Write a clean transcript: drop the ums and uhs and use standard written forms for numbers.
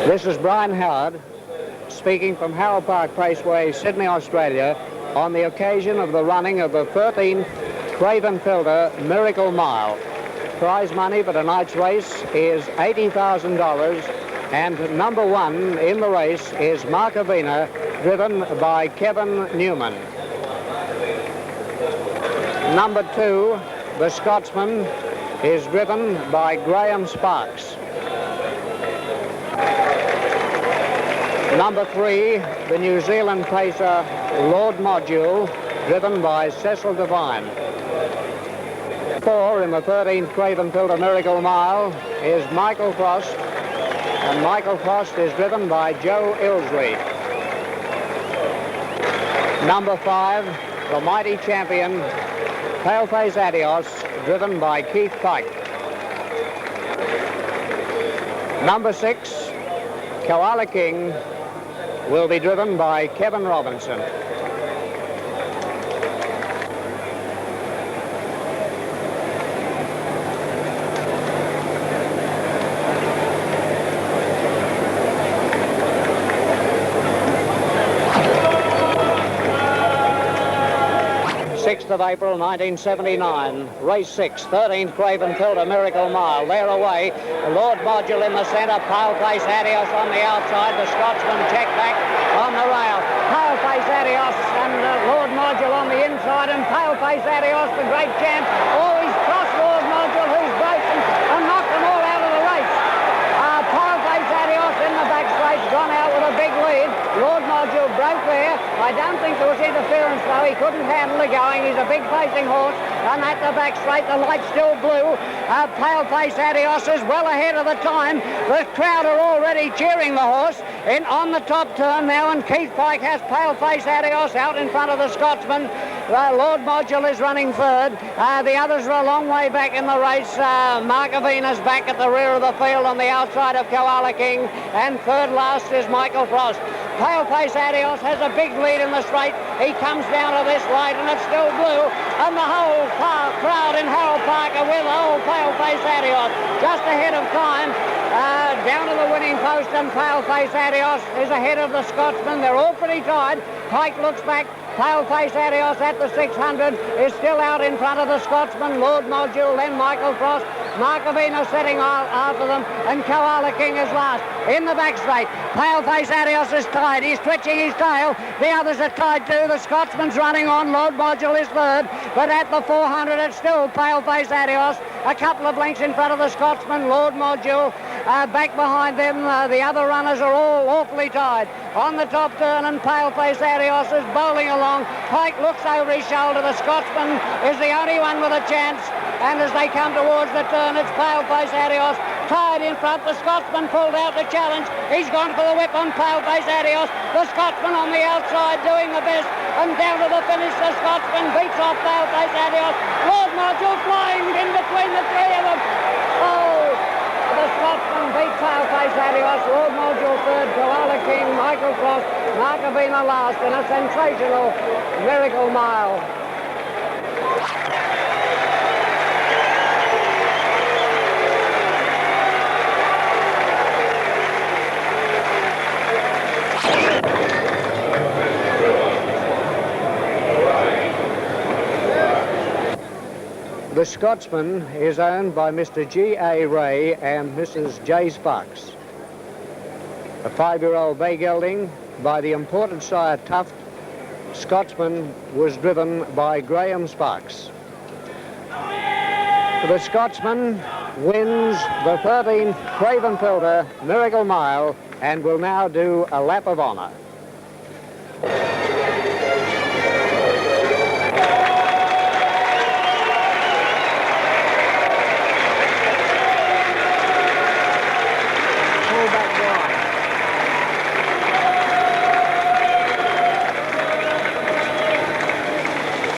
This is Brian Howard speaking from Harold Park Paceway, Sydney, Australia, on the occasion of the running of the 13th Craven Filter Miracle Mile. Prize money for tonight's race is $80,000, and number one in the race is Park-The, driven by Kevin Newman. Number two, the Scotsman, is driven by Graeme Sparkes. Number three, the New Zealand pacer Lord Module, driven by Cecil Devine. Four in the 13th Craven Filter Miracle Mile is Michael Frost, and Michael Frost is driven by Joe Ilsley. Number five, the mighty champion Paleface Adios, driven by Keith Pike. Number six, Koala King, will be driven by Kevin Robinson. Of April 1979, race 6, 13th Craven Filter Miracle Mile. They're away. Lord Module in the centre, Paleface Adios on the outside. The Scotsman check back on the rail. Paleface Adios and Lord Module on the inside, and Paleface Adios, the great champ. Oh, he's crossed Lord Module, who's broken and knocked them all out of the race. Paleface Adios in the back straight, gone out with a big lead. Lord Module broke there. I don't think there was interference, though. He couldn't handle the going. He's a big pacing horse. And at the back straight, the light's still blue. Paleface Adios is well ahead of the time. The crowd are already cheering the horse on the top turn now, and Keith Pike has Paleface Adios out in front of the Scotsman. Lord Module is running third. The others are a long way back in the race. Park-The back at the rear of the field on the outside of Koala King, and third last is Michael Frost. Paleface Adios has a big lead in the straight. He comes down to this light, and it's still blue, and the whole crowd in Harold Park are with the whole Paleface Adios just ahead of time. Down to the winning post, and Paleface Adios is ahead of the Scotsman. They're all pretty tied. Pike looks back. Paleface Adios at the 600 is still out in front of the Scotsman. Lord Module, then Michael Frost. Park-The setting after them, and Koala King is last. In the back straight, Paleface Adios is tied. He's twitching his tail. The others are tied too. The Scotsman's running on. Lord Module is third, but at the 400 it's still Paleface Adios. A couple of lengths in front of the Scotsman. Lord Module back behind them. The other runners are all awfully tied. On the top turn, and Paleface Adios is bowling along. Pike looks over his shoulder. The Scotsman is the only one with a chance. And as they come towards the turn, it's Paleface Adios tied in front. The Scotsman pulled out the challenge. He's gone for the whip on Paleface Adios. The Scotsman on the outside doing the best. And down to the finish, the Scotsman beats off Paleface Adios. Lord Module flying in between the three of them. Oh, the Scotsman beat Paleface Adios. Lord Module third, Koala King, Michael Frost, Park-The last in a sensational Miracle Mile. The Scotsman is owned by Mr. G.A. Ray and Mrs. J. Sparkes. A 5-year-old bay gelding by the imported sire Tuft. Scotsman was driven by Graeme Sparkes. The Scotsman wins the 13th Craven Filter Miracle Mile and will now do a lap of honour.